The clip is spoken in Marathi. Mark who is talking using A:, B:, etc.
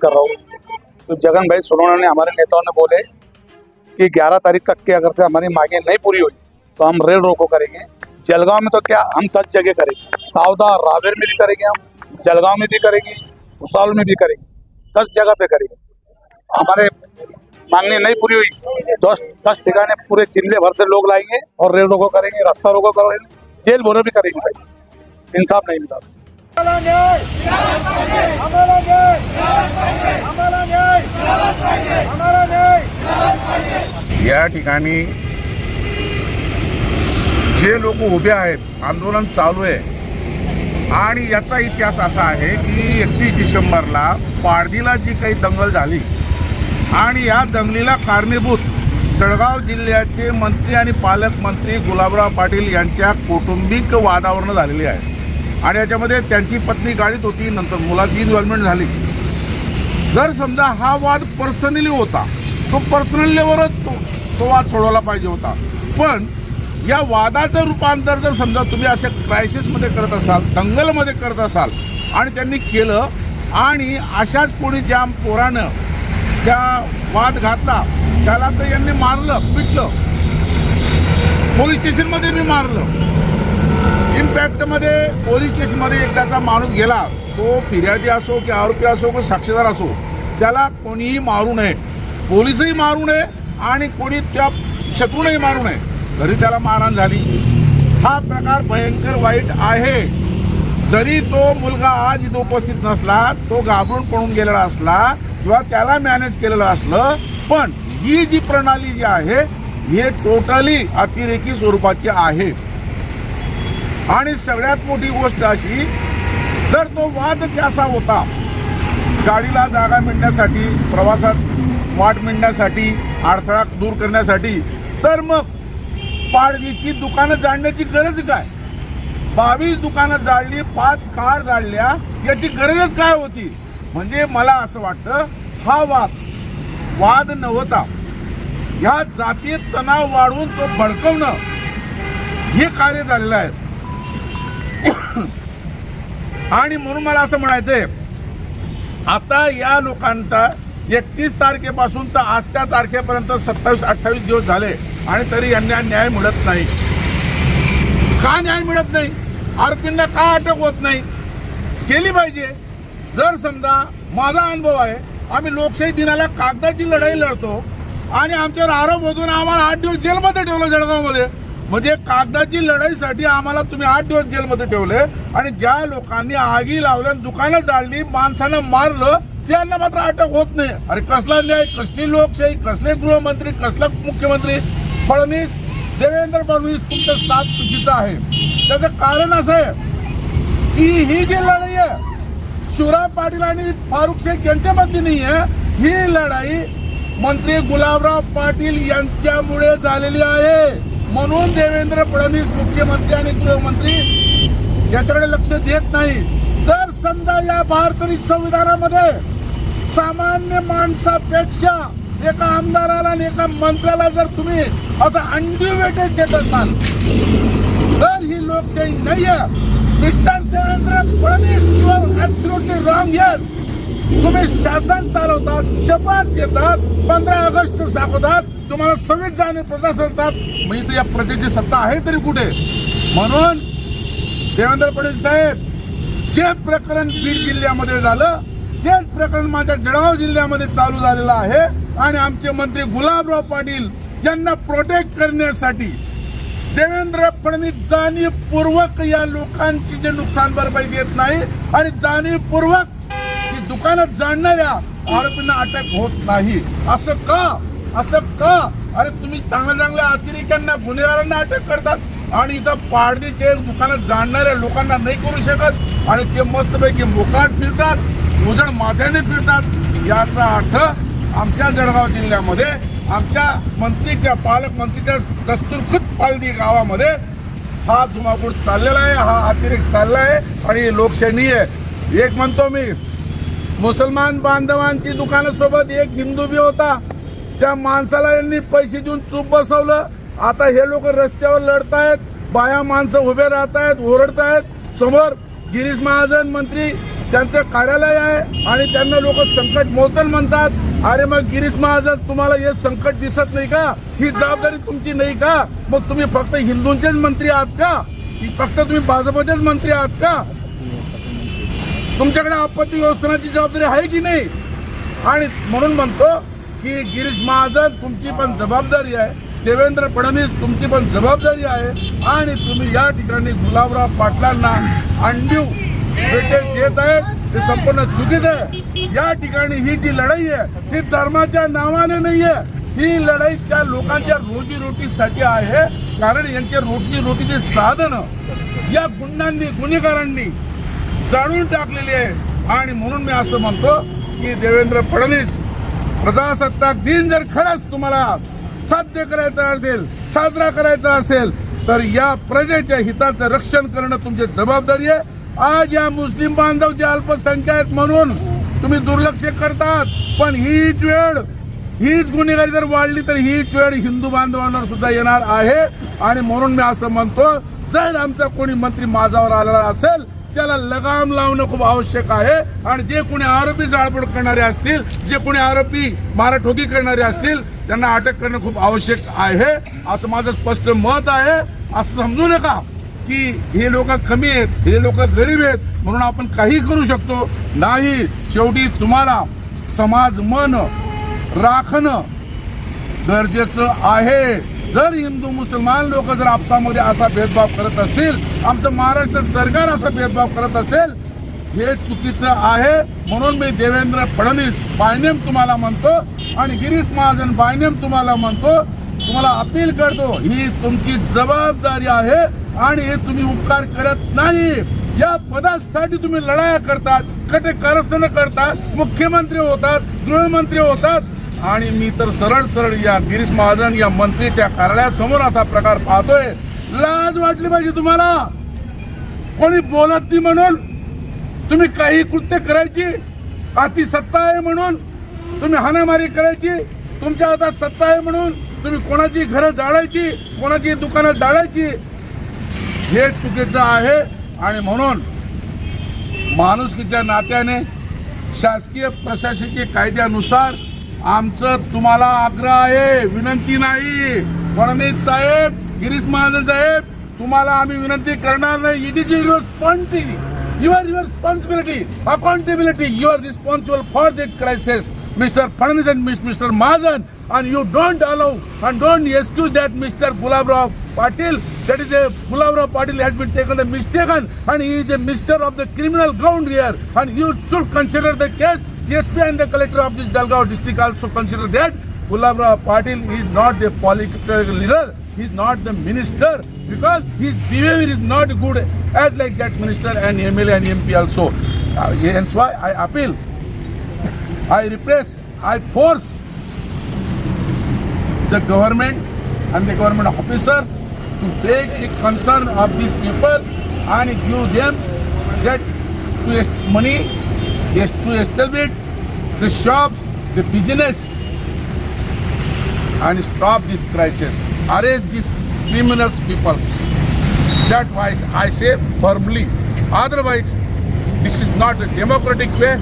A: कर रहा हूँ। तो जगन भाई सोनवणे ने हमारे नेताओं ने बोले कि 11 तारीख तक के अगर से हमारी मांगे नहीं पूरी हुई तो हम रेल रोको करेंगे। जलगांव में तो क्या हम 10 जगह करेंगे, सावदा रावेर में भी करेंगे, हम जलगांव में भी करेंगे, भुसावल में भी करेंगे, 10 जगह पे करेंगे। हमारे मांगनी नहीं पूरी हुई 10 ठिकाने पूरे जिले भर से लोग लाएंगे और रेल रोको करेंगे, रास्ता रोको करेंगे, जेल भरो भी करेंगे। भाई इंसाफ नहीं मिला।
B: या ठिकाणी जे लोक उभे आहेत, आंदोलन चालू आहे आणि याचा इतिहास असा आहे की 31 डिसेंबरला पारधीला जी काही दंगल झाली आणि या दंगलीला कारणीभूत जळगाव जिल्ह्याचे मंत्री आणि पालकमंत्री गुलाबराव पाटील यांच्या कौटुंबिक वादावरून झालेली आहे आणि याच्यामध्ये त्यांची पत्नी गाडीत होती, नंतर मुलाची इन्व्हॉल्वमेंट झाली। जर समजा हा वाद पर्सनली होता तो पर्सनल लेवलच तो वाद सोडवला पाहिजे होता, पण या वादाचं रूपांतर जर समजा तुम्ही अशा क्रायसिसमध्ये करत असाल, दंगलमध्ये करत असाल आणि त्यांनी केलं आणि अशाच कोणी ज्या पोरानं त्या वाद घातला त्याला तर यांनी मारलं, पिटलं, पोलीस स्टेशनमध्ये मी मारलं। इम्पॅक्टमध्ये पोलीस स्टेशनमध्ये एकदाचा माणूस गेला, तो फिर्यादी असो की आरोपी असो की साक्षीदार असो, त्याला कोणीही मारू नये, पोलीसही मारू नये आणि कोणी त्या शत्रूनही मारू नये, घरी त्याला मारहाण झाली। हा प्रकार भयंकर वाईट आहे। जरी तो मुलगा आज इथं उपस्थित नसला, तो घाबरून पळून गेलेला असला किंवा त्याला मॅनेज केलेलं असलं, पण ही जी प्रणाली जी आहे हे टोटली अतिरेकी स्वरूपाची आहे। आणि सगळ्यात मोठी गोष्ट अशी, जर तो वाद कसा होता, गाडीला जागा मिळण्यासाठी, प्रवासात वाट मिळण्यासाठी, अडथळा दूर करण्यासाठी, तर मग पाडवीची दुकानं जाळण्याची गरज काय? 22 दुकानं जाळली, 5 कार जाळल्या, याची गरजच काय होती? म्हणजे मला असं वाटतं हा वाद नव्हता, ह्या जातीय तणाव वाढवून तो भडकवणं हे कार्य झालेलं आहे। आणि म्हणून मला असं म्हणायचंय, आता या लोकांचा 31 तारखेपासूनचा आजच्या तारखेपर्यंत 27-28 दिवस झाले आणि तरी यांना न्याय मिळत नाही। का न्याय मिळत नाही? आरोपींना का अटक होत नाही? केली पाहिजे। जर समजा माझा अनुभव आहे, आम्ही लोकशाही दिनाला कागदाची लढाई लढतो आणि आमच्यावर आरोप होतो, आम्हाला 8 दिवस जेलमध्ये ठेवलं जळगावमध्ये। म्हणजे कागदाची लढाईसाठी आम्हाला तुम्ही 8 दिवस जेलमध्ये ठेवले आणि ज्या लोकांनी आगी लावल्या, दुकानं जाळली, माणसानं मारलं, त्यांना मात्र अटक होत नाही। अरे कसला न्याय, कसली लोकशाही, कसले गृहमंत्री, कसला मुख्यमंत्री? फडणवीस, देवेंद्र फडणवीस, तुमचं साथ चुकीचं आहे। त्याचं कारण असं आहे की ही जी लढाई आहे शिवराम पाटील आणि फारुख शेख यांच्यामधली नाही आहे, ही लढाई मंत्री गुलाबराव पाटील यांच्यामुळे झालेली आहे। म्हणून देवेंद्र फडणवीस मुख्यमंत्री आणि गृहमंत्री याच्याकडे लक्ष देत नाही। जर समजा या भारतीय संविधानामध्ये सामान्य माणसापेक्षा एका आमदाराला आणि एका मंत्र्याला जर तुम्ही असं अनड्यू वेटेज देत असाल, तर ही लोकशाही नाही आहे। Mr Devendra Fadnavis, you are absolutely wrong here. तुम्ही शासन चालवतात, शपथ घेतात, 15 ऑगस्ट दाखवतात, तुम्हाला 26 जानेवारी प्रजासत्ताक, म्हणजे या प्रजेची सत्ता आहे तरी कुठे? म्हणून देवेंद्र फडणवीस साहेब, जे प्रकरण बीड जिल्ह्यामध्ये झालं तेच प्रकरण माझ्या जळगाव जिल्ह्यामध्ये चालू झालेलं आहे आणि आमचे मंत्री गुलाबराव पाटील यांना प्रोटेक्ट करण्यासाठी देवेंद्र फडणवीस जाणीवपूर्वक या लोकांची जे नुकसान भरपाई देत नाही आणि जाणीवपूर्वक की दुकानात जाणणाऱ्या आरोपींना अटक होत नाही। असं का? अरे तुम्ही चांगल्या अतिरेक्यांना, गुन्हेगारांना अटक करतात आणि इथं पाडदीचे दुकानात जाणणाऱ्या लोकांना नाही करू शकत आणि ते मस्तपैकी मोकाट फिरतात, उजळ माथ्याने फिरतात। याचा अर्थ आमच्या जळगाव जिल्ह्यामध्ये आमच्या मंत्रीच्या, पालकमंत्रीच्या दस्तूरखुद पालदी गावामध्ये हा धुमाकूळ चाललेला आहे, हा अतिरेक चालला आहे आणि लोकशाही आहे। एक म्हणतो मी, मुसलमान बांधवांची दुकानं सोबत एक हिंदू बी होता, त्या माणसाला यांनी पैसे देऊन चूप बसवलं। आता हे लोक रस्त्यावर लढतायत, बाया माणसं उभे राहतायत, ओरडतायत। समोर गिरीश महाजन मंत्री त्यांचं कार्यालय आहे आणि त्यांना लोक संकट मोचन म्हणतात. अरे मग गिरीश महाजन तुम्हाला हे संकट दिसत नाही का? ही जबाबदारी तुमची नाही का? मग तुम्ही फक्त हिंदूंचेच मंत्री आहात का? फक्त तुम्ही भाजपचेच मंत्री आहात का? तुमच्याकडे आपत्ती व्यवस्थापनाची जबाबदारी आहे की नाही? आणि म्हणून म्हणतो की गिरीश महाजन तुमची पण जबाबदारी आहे, देवेंद्र फडणवीस तुमची पण जबाबदारी आहे आणि तुम्ही या ठिकाणी गुलाबराव पाटलांना अंडीव भेटे देत आहेत, ते संपूर्ण चुकीचं आहे. या ठिकाणी ही जी लढाई आहे ही धर्माच्या नावाने नाहीये, ही लढाई त्या लोकांच्या रोजीरोटीसाठी आहे. कारण यांच्या रोजीरोटीचे साधन या गुंडांनी गुन्हेगारांनी जाणून टाकलेले आहे. आणि म्हणून मी असं म्हणतो की देवेंद्र फडणवीस प्रजासत्ताक दिन जर खरंच तुम्हाला साध्य करायचा असेल, साजरा करायचा असेल, तर या प्रजेच्या हिताचं रक्षण करणं तुमची जबाबदारी आहे. आज या मुस्लिम बांधव जे अल्पसंख्या आहेत म्हणून तुम्ही दुर्लक्ष करतात, पण हीच वेळ, हीच गुन्हेगारी जर वाढली तर हीच वेळ हिंदू बांधवांवर सुद्धा येणार आहे. आणि म्हणून मी असं म्हणतो, जर आमचा कोणी मंत्री माझ्यावर आलेला असेल त्याला लगाम लावणं खूप आवश्यक आहे. आणि जे कोणी आरोपी जाळपोळ करणारे असतील, जे कोणी आरोपी माराठोकी करणारे असतील, त्यांना अटक करणं खूप आवश्यक आहे, असं माझं स्पष्ट मत आहे. असं समजू नका की हे लोक कमी आहेत, हे लोक गरीब आहेत म्हणून आपण काही करू शकतो नाही. शेवटी तुम्हाला समाज मन राखणं गरजेचं आहे. जर हिंदू मुसलमान लोक जर आपसामध्ये असा भेदभाव करत असतील, आमचं महाराष्ट्र सरकार असा भेदभाव करत असेल, हे चुकीचं आहे. म्हणून मी देवेंद्र फडणवीस बायनेम तुम्हाला म्हणतो आणि गिरीश महाजन बायनेम तुम्हाला म्हणतो, तुम्हाला अपील करतो, ही तुमची जबाबदारी आहे आणि हे तुम्ही उपकार करत नाही. या पदासाठी तुम्ही लढाया करतात, कटे कारस्थानं करतात, मुख्यमंत्री होतात, गृहमंत्री होतात. आणि मी तर सरळ सरळ या गिरीश महाजन या मंत्रीच्या कार्यालयासमोर असा प्रकार पाहतोय. लाज वाटली पाहिजे तुम्हाला. कोणी बोलत नाही म्हणून तुम्ही काही कृत्य करायची, हाती सत्ता आहे म्हणून तुम्ही हाणामारी करायची, तुमच्या हातात सत्ता आहे म्हणून तुम्ही कोणाची घरं जाळायची, कोणाची दुकानं जाळायची, हे चुकीचं आहे. आणि म्हणून माणुसकीच्या नात्याने शासकीय प्रशासकीय कायद्यानुसार आमचं तुम्हाला आग्रह आहे, विनंती नाही. फडणवीस साहेब, गिरीश महाजन साहेब, तुम्हाला आम्ही विनंती करणार नाही. It is your responsibility, accountability. You are responsible for that crisis, Mr. Fadnavis and Mr. Mahajan, and you don't allow and don't excuse that Mr. Gulabrao Patil. That is a Gulabrao Patil has been taken a mistaken, and he is the minister of the criminal ground here, and you should consider the case. SP and the collector of this Jalgaon district also consider that Gulabrao Patil is not the political leader. He is not the minister because his behavior is not good as like that minister and MLA and MP also. Hence why I appeal, I repress, I force the government and the government officer to take the concern of these people and give them that money to establish the shops, the business, and stop this crisis. Arrest these criminals people. That why I say firmly. Otherwise, this is not a democratic way.